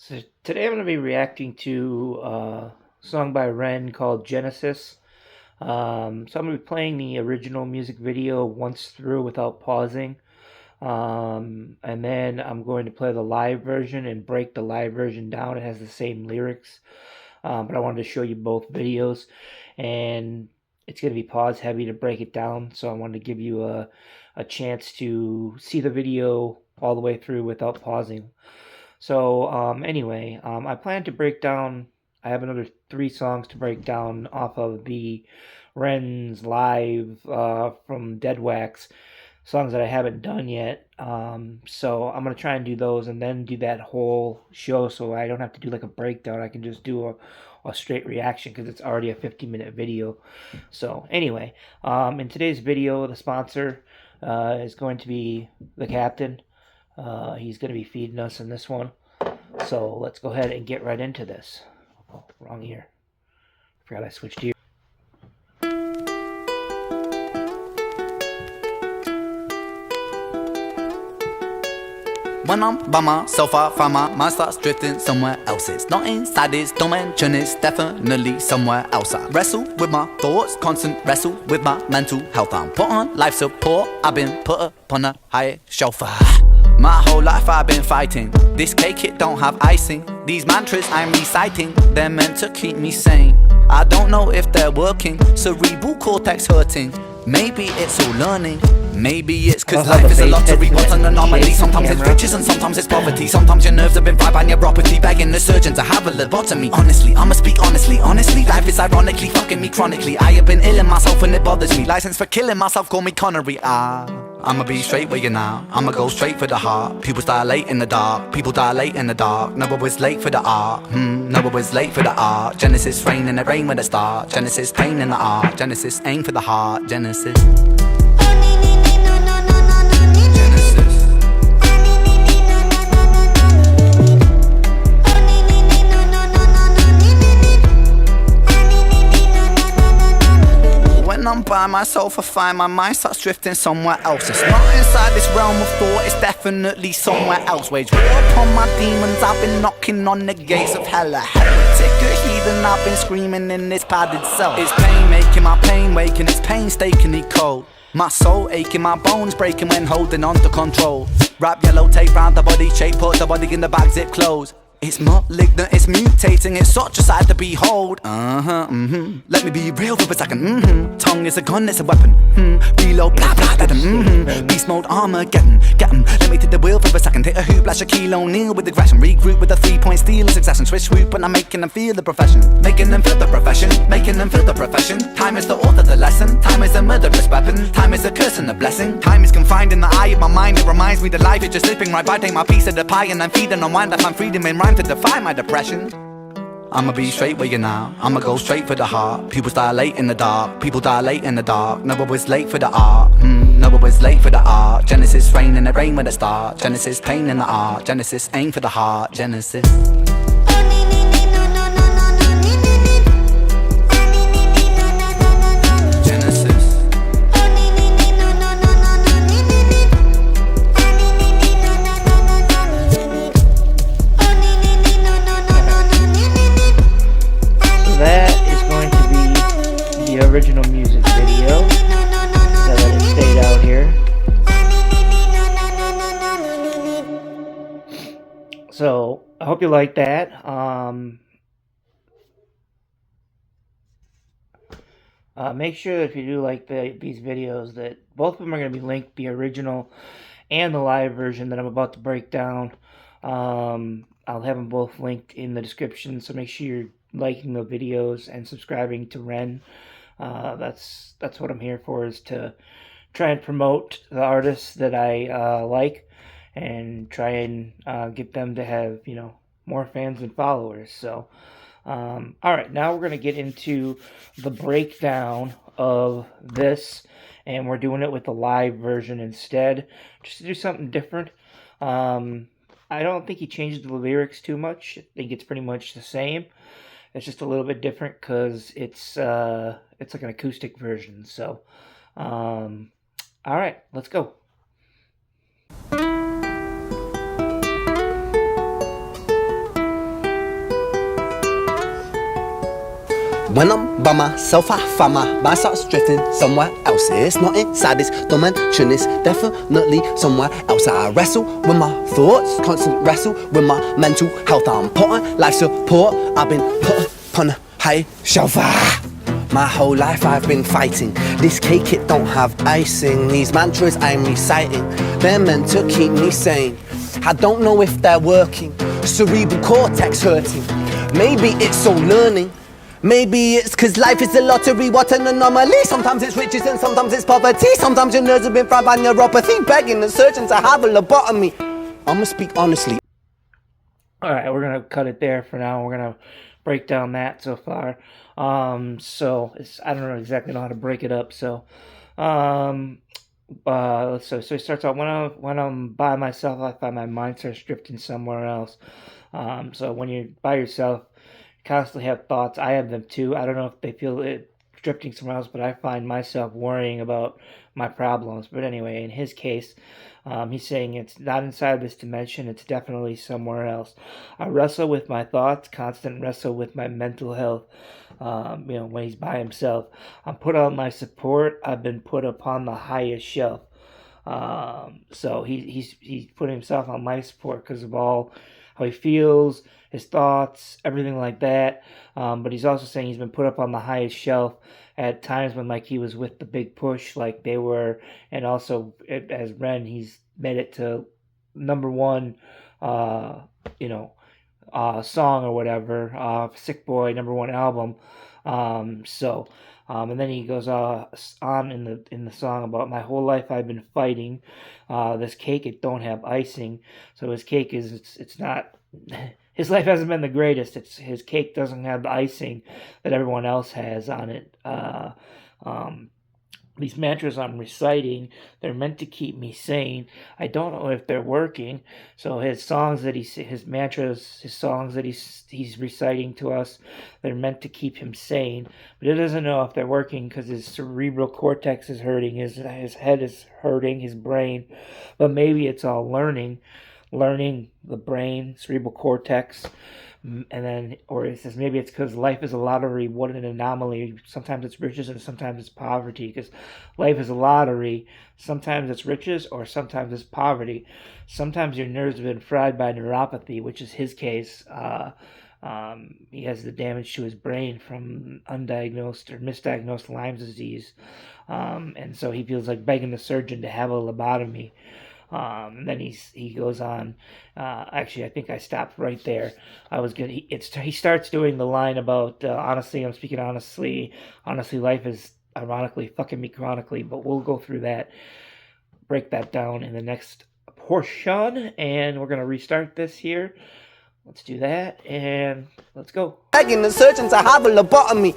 So today I'm going to be reacting to a song by Ren called Genesis. So I'm going to be playing the original music video once through without pausing. And then I'm going to play the live version and break the live version down. It has the same lyrics, but I wanted to show you both videos. And it's going to be pause heavy to break it down. So I wanted to give you a chance to see the video all the way through without pausing. So anyway, I plan to break down. I have another 3 songs to break down off of the Ren's live from Dead Wax songs that I haven't done yet. So I'm gonna try and do those and then do that whole show, so I don't have to do like a breakdown. I can just do a straight reaction because it's already a 50-minute video. So anyway, in today's video, the sponsor is going to be the captain. He's going to be feeding us in this one. So let's go ahead and get right into this. Oh, wrong ear. Forgot I switched ear. When I'm by myself, I find my mind starts drifting somewhere else. It's not inside this, don't mention it's definitely somewhere else. I wrestle with my thoughts, constant wrestle with my mental health. I'm put on life support, I've been put upon a higher shelf. My whole life I've been fighting. This cake, it don't have icing. These mantras I'm reciting, they're meant to keep me sane. I don't know if they're working, cerebral cortex hurting. Maybe it's all learning. Maybe it's cause life is a lottery, what's an anomaly. Sometimes it's riches and sometimes it's poverty. Sometimes your nerves have been fried by neuropathy, begging the surgeon to have a lobotomy. Honestly, I'ma speak honestly, life is ironically fucking me chronically. I have been ill in myself and it bothers me. License for killing myself, call me Connery. I'ma be straight with you now, I'ma go straight for the heart. People dilate in the dark, people dilate in the dark. No, I was late for the art, no, I was late for the art. Genesis rain and it rain with a start. Genesis pain in the art, Genesis aim for the heart. Genesis. When I'm by myself, I find my mind starts drifting somewhere else. It's not inside this realm of thought, it's definitely somewhere else. Wage war upon my demons, I've been knocking on the gates of hell. A heretic, a heathen, I've been screaming in this padded cell. It's pain making my pain waking, it's painstakingly cold. My soul aching, my bones breaking when holding on to control. Wrap yellow tape round the body shape, put the body in the bag, zip close. It's malignant, it's mutating, it's such a sight to behold. Let me be real for a second. Tongue is a gun, it's a weapon. Reload, blah blah blah. Beast mode, Armageddon. Get 'em. Let me take the wheel for a second. Hit a hoop, like Shaquille O'Neal with aggression. Regroup with a 3-point steal in succession. Switch swoop, and I'm making them feel the profession. Making them feel the profession. Making them feel the profession. Time is the author, the lesson. Time is a murderous weapon. Time is a curse and a blessing. Time is confined in the eye of my mind. It reminds me that life is just slipping right by. Take my piece of the pie and I'm feeding on wine. That I'm freedom in rhyme to defy my depression. I'ma be straight with you now, I'ma go straight for the heart. People dilate in the dark, people dilate in the dark. No, I was late for the art, no, I was late for the art. Genesis rain and it rain with a start. Genesis pain in the art, Genesis aim for the heart. Genesis. Original music video. So let it stayed out here. So I hope you like that. Make sure that if you do like these videos, that both of them are going to be linked, the original and the live version that I'm about to break down. I'll have them both linked in the description, so make sure you're liking the videos and subscribing to Ren. That's what I'm here for, is to try and promote the artists that I like and try and get them to have, more fans and followers. So alright, now we're going to get into the breakdown of this, and we're doing it with the live version instead, just to do something different. I don't think he changed the lyrics too much. I think it's pretty much the same. It's just a little bit different because it's like an acoustic version. So, all right, let's go. When I'm by myself, I find my mind starts drifting somewhere else. It's not inside this dimension, it's definitely somewhere else. I wrestle with my thoughts, constantly wrestle with my mental health. I'm putting life support, I've been put upon a high shelf. My whole life I've been fighting. This cake, it don't have icing. These mantras I'm reciting, they're meant to keep me sane. I don't know if they're working, cerebral cortex hurting. Maybe it's all learning. Maybe it's cause life is a lottery, what an anomaly. Sometimes it's riches and sometimes it's poverty. Sometimes your nerves have been fried by neuropathy, begging the surgeon to have a lobotomy. I'ma speak honestly. Alright, we're gonna cut it there for now. We're gonna break down that so far. So I don't know exactly how to break it up. So so it starts out when I'm by myself, I find my mind starts drifting somewhere else. So when you're by yourself, you constantly have thoughts. I have them too. I don't know if they feel it drifting somewhere else, but I find myself worrying about my problems. But anyway, in his case, he's saying it's not inside this dimension, it's definitely somewhere else. I wrestle with my thoughts, constant wrestle with my mental health. When he's by himself, I'm put on my support, I've been put upon the highest shelf. So he's put himself on life support because of all how he feels, his thoughts, everything like that. But he's also saying he's been put up on the highest shelf at times when like he was with the Big Push, like they were, and also as Ren, he's made it to number one, song or whatever, Sick Boy #1 album. And then he goes on in the song about my whole life I've been fighting. This cake, it don't have icing, so his cake it's not. His life hasn't been the greatest. His cake doesn't have the icing that everyone else has on it. These mantras I'm reciting, they're meant to keep me sane. I don't know if they're working. So his songs that his mantras, his songs that he's reciting to us, they're meant to keep him sane. But he doesn't know if they're working because his cerebral cortex is hurting, his head is hurting, his brain. But maybe it's all learning the brain, cerebral cortex. And then, or it says maybe it's because life is a lottery. What an anomaly. Sometimes it's riches and sometimes it's poverty. Because life is a lottery. Sometimes it's riches or sometimes it's poverty. Sometimes your nerves have been fried by neuropathy, which is his case. He has the damage to his brain from undiagnosed or misdiagnosed Lyme's disease. And so he feels like begging the surgeon to have a lobotomy. And then he goes on. Actually, I think I stopped right there. I was good. He starts doing the line about honestly, I'm speaking honestly. Honestly, life is ironically fucking me chronically. But we'll go through that, break that down in the next portion, and we're gonna restart this here. Let's do that and let's go. Begging the surgeon to have a lobotomy.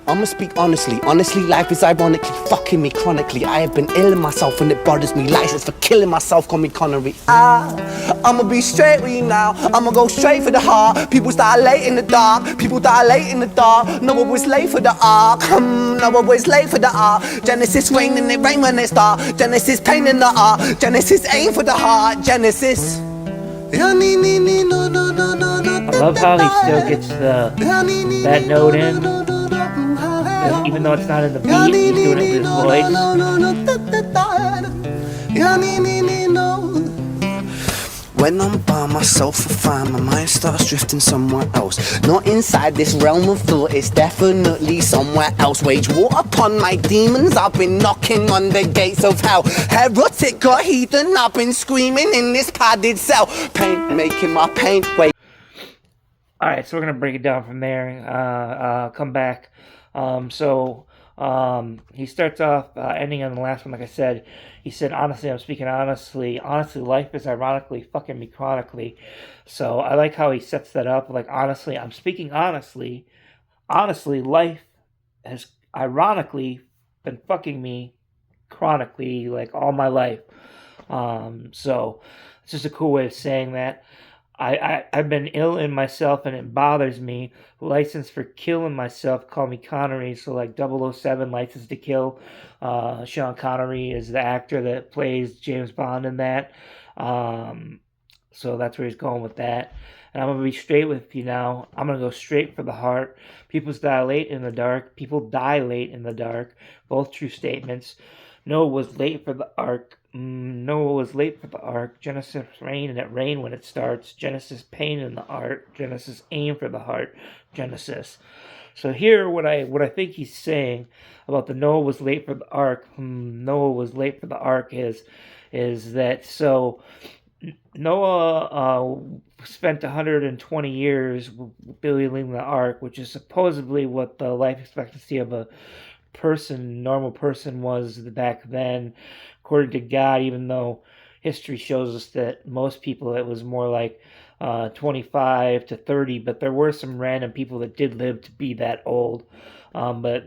I'ma speak honestly. Honestly, life is ironically fucking me chronically. I have been ill in myself and it bothers me. License for killing myself, call me Connery. I'ma be straight with you now. I'ma go straight for the heart. People start late in the dark. People die late in the dark. No one was late for the ark. No one was late for the ark. Genesis rain and it rain when it start. Genesis pain in the art. Genesis aim for the heart. Genesis. I love how he still gets that note in. Even though it's not in the beat, he's doing it with his voice. When I'm by myself, I find my mind starts drifting somewhere else. Not inside this realm of thought, it's definitely somewhere else. Wage war upon my demons, I've been knocking on the gates of hell. Heretic or heathen, I've been screaming in this padded cell. Pain, making my pain wait. Alright, so we're going to break it down from there. Come back. He starts off ending on the last one, like I said. He said, honestly, I'm speaking honestly. Honestly, life is ironically fucking me chronically. So I like how he sets that up. Like, honestly, I'm speaking honestly. Honestly, life has ironically been fucking me chronically, like all my life. So it's just a cool way of saying that. I've been ill in myself and it bothers me. License for killing myself, call me Connery. So like 007, License to Kill. Sean Connery is the actor that plays James Bond in that. So that's where he's going with that. And I'm going to be straight with you now. I'm going to go straight for the heart. People die late in the dark. People die late in the dark. Both true statements. Noah was late for the ark. Noah was late for the ark. Genesis rain, and it rained when it starts. Genesis pain in the ark. Genesis aim for the heart. Genesis. So here, what I think he's saying about the Noah was late for the ark. Noah was late for the ark is that so Noah spent 120 years building the ark, which is supposedly what the life expectancy of a normal person was back then, according to God, even though history shows us that most people it was more like 25 to 30, but there were some random people that did live to be that old. But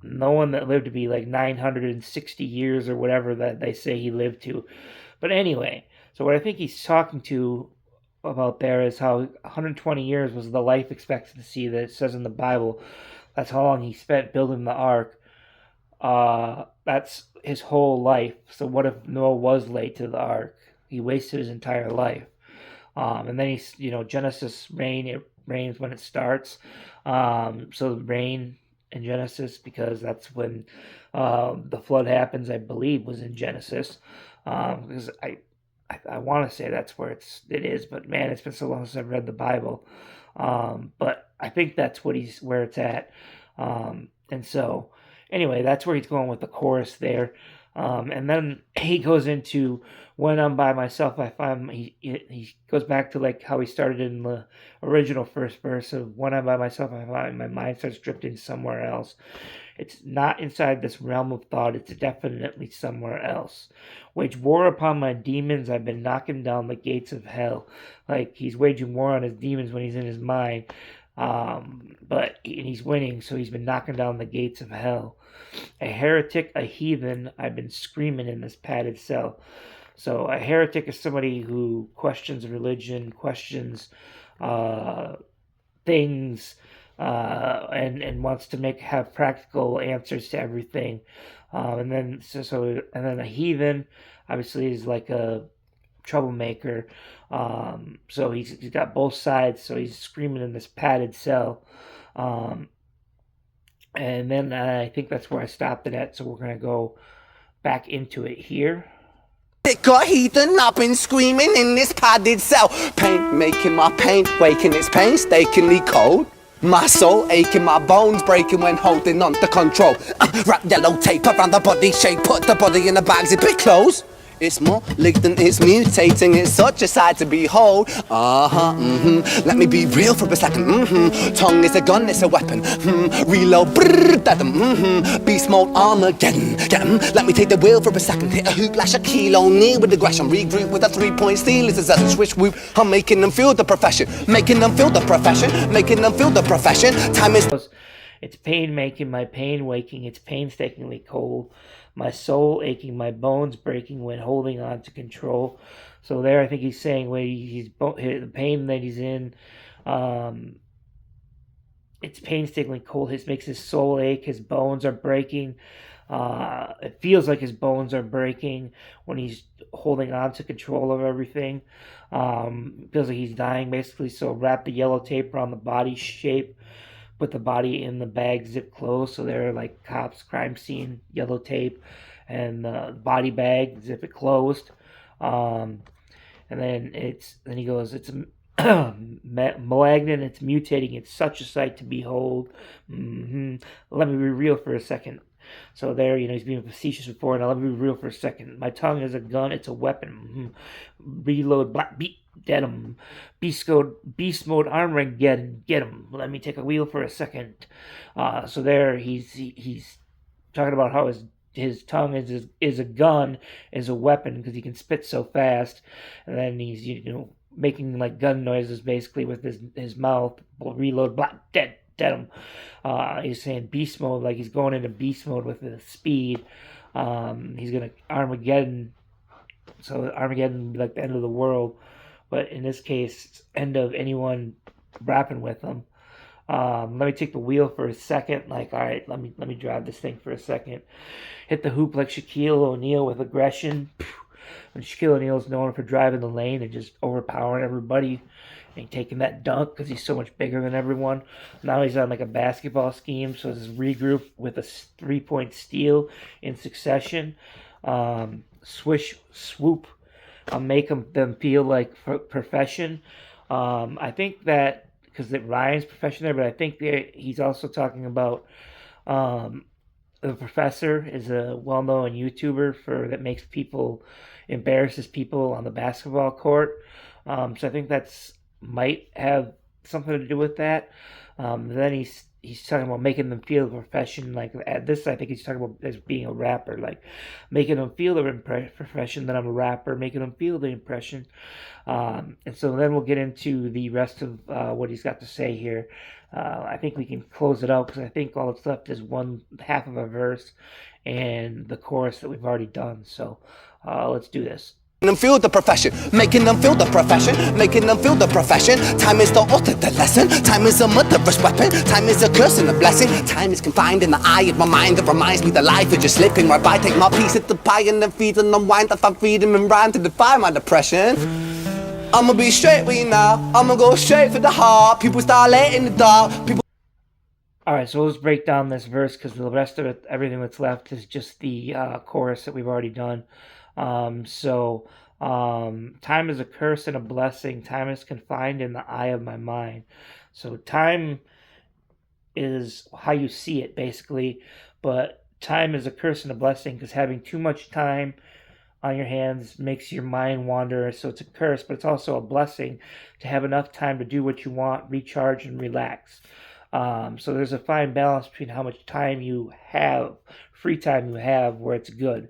no one that lived to be like 960 years or whatever that they say he lived to. But anyway, so what I think he's talking to about there is how 120 years was the life expectancy that it says in the Bible. That's how long he spent building the ark. That's his whole life. So what if Noah was late to the ark? He wasted his entire life. And then he's, Genesis rain, it rains when it starts. So the rain in Genesis, because that's when the flood happens, I believe, was in Genesis. Because I want to say that's where it is, but man, it's been so long since I've read the Bible. But I think that's where it's at. And so, anyway, that's where he's going with the chorus there. And then he goes into when I'm by myself, I find he goes back to like how he started in the original first verse of when I'm by myself, I find my mind starts drifting somewhere else. It's not inside this realm of thought. It's definitely somewhere else. Wage war upon my demons. I've been knocking down the gates of hell. Like he's waging war on his demons when he's in his mind. But he's winning, so he's been knocking down the gates of hell. A heretic, a heathen, I've been screaming in this padded cell. So a heretic is somebody who questions religion, questions things, and wants to have practical answers to everything. And then a heathen, obviously, is like a troublemaker. So he's got both sides. So he's screaming in this padded cell. And then I think that's where I stopped it at. So we're gonna go back into it here. Sick or heathen, I've been screaming in this padded cell. Pain making my pain, waking it's painstakingly cold. My soul aching, my bones breaking when holding on to control. Wrap yellow tape around the body shape, put the body in a bag, zip it close. It's malignant, it's mutating, it's such a sight to behold. Let me be real for a second. Tongue is a gun, it's a weapon. Reload, beast mode, Armageddon. Get 'em. Let me take the wheel for a second. Hit a hoop, lash a kilo, knee with aggression. Regroup with a 3-point steal, it's a sudden switch whoop. I'm making them feel the profession. Making them feel the profession. Making them feel the profession. Time is... It's pain making, my pain waking, it's painstakingly cold. My soul aching, my bones breaking when holding on to control. So there, I think he's saying the pain that he's in, it's painstakingly cold. It makes his soul ache. His bones are breaking. It feels like his bones are breaking when he's holding on to control of everything. Feels like he's dying, basically. So wrap the yellow tape around the body shape. Put the body in the bag, zip closed. So they're like cops, crime scene, yellow tape, and the body bag, zip it closed. And then he goes, it's malignant, it's mutating, it's such a sight to behold. Let me be real for a second. So there, he's being facetious before. Now let me be real for a second. My tongue is a gun, it's a weapon. Reload, black beat. Get him. Beast mode, Armageddon. Get him. Let me take a wheel for a second. So there, he's talking about how his tongue is a gun, is a weapon, because he can spit so fast. And then he's making like gun noises basically with his mouth. Reload, black, dead him. He's saying beast mode, like he's going into beast mode with the speed. He's gonna Armageddon. So Armageddon would be like the end of the world. But in this case, it's end of anyone rapping with them. Let me take the wheel for a second. Like, all right, let me drive this thing for a second. Hit the hoop like Shaquille O'Neal with aggression. When Shaquille O'Neal's known for driving the lane and just overpowering everybody. and taking that dunk because he's so much bigger than everyone. Now he's on like a basketball scheme, so it's regroup with a 3-point steal in succession. Swish, swoop, make them feel like profession. I think that because it rhymes profession there, but I think that he's also talking about um, the professor is a well-known YouTuber for that makes people embarrasses people on the basketball court. So I think that's might have something to do with that. Then he's talking about making them feel the profession. Like at this, I think he's talking about as being a rapper, like making them feel the profession that I'm a rapper, making them feel the impression. And so then we'll get into the rest of what he's got to say here. I think we can close it out because I think all that's left is one half of a verse and the chorus that we've already done. So let's do this. Them feel the profession, making them feel the profession, making them feel the profession. Time is the author, the lesson. Time is a murderous weapon. Time is a curse and a blessing. Time is confined in the eye of my mind that reminds me that life is just slipping right by. Take my piece of the pie and then feed and unwind. I find freedom and rhyme to defy my depression. I'ma be straight with you now. I'ma go straight for the heart. People start late in the dark. People. All right, so let's break down this verse because the rest of it, everything that's left, is just the chorus that we've already done. Time is a curse and a blessing. Time is confined in the eye of my mind. So time is how you see it, basically. But time is a curse and a blessing because having too much time on your hands makes your mind wander. So it's a curse, but it's also a blessing to have enough time to do what you want, recharge, and relax. So there's a fine balance between how much time you have, free time you have, where it's good.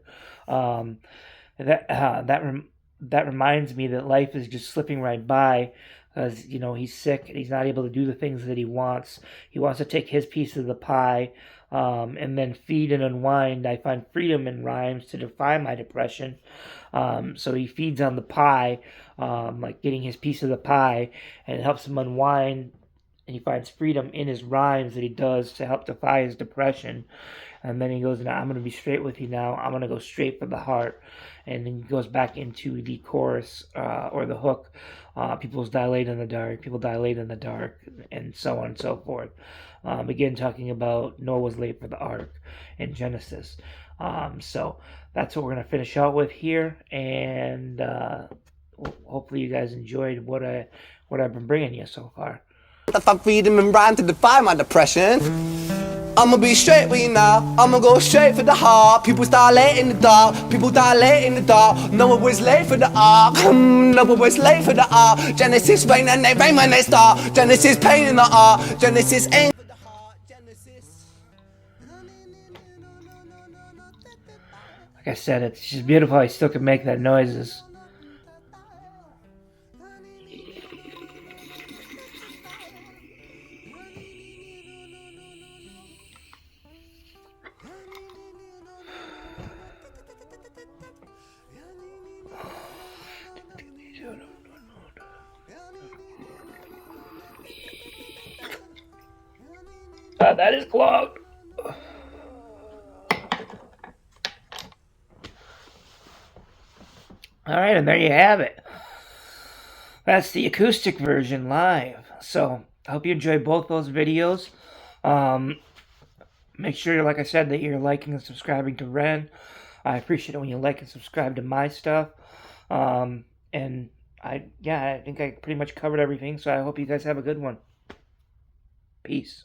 That reminds me that life is just slipping right by because he's sick and he's not able to do the things that he wants. He wants to take his piece of the pie and then feed and unwind. I find freedom in rhymes to defy my depression. So he feeds on the pie, like getting his piece of the pie, and it helps him unwind. And he finds freedom in his rhymes that he does to help defy his depression. And then he goes, I'm going to be straight with you now. I'm going to go straight for the heart. And then he goes back into the chorus or the hook. People dilate in the dark. People dilate in the dark. And so on and so forth. Again, talking about Noah was late for the ark in Genesis. So that's what we're going to finish out with here. And hopefully you guys enjoyed what I've been bringing you so far. I find freedom and rhyme to defy my depression. I'ma be straight with you now. I'ma go straight for the heart. People start late in the dark. People die late in the dark. No one was late for the ark. No one was late for the ark. Genesis rain and they rain when they start. Genesis pain in the ark. Genesis aim for the heart. Genesis. Like I said, it's just beautiful. I still can make that noises. That is clogged. All right, and there you have it. That's the acoustic version live. So I hope you enjoyed both those videos. Make sure, like I said, that you're liking and subscribing to Ren. I appreciate it when you like and subscribe to my stuff. And I think I pretty much covered everything. So I hope you guys have a good one. Peace.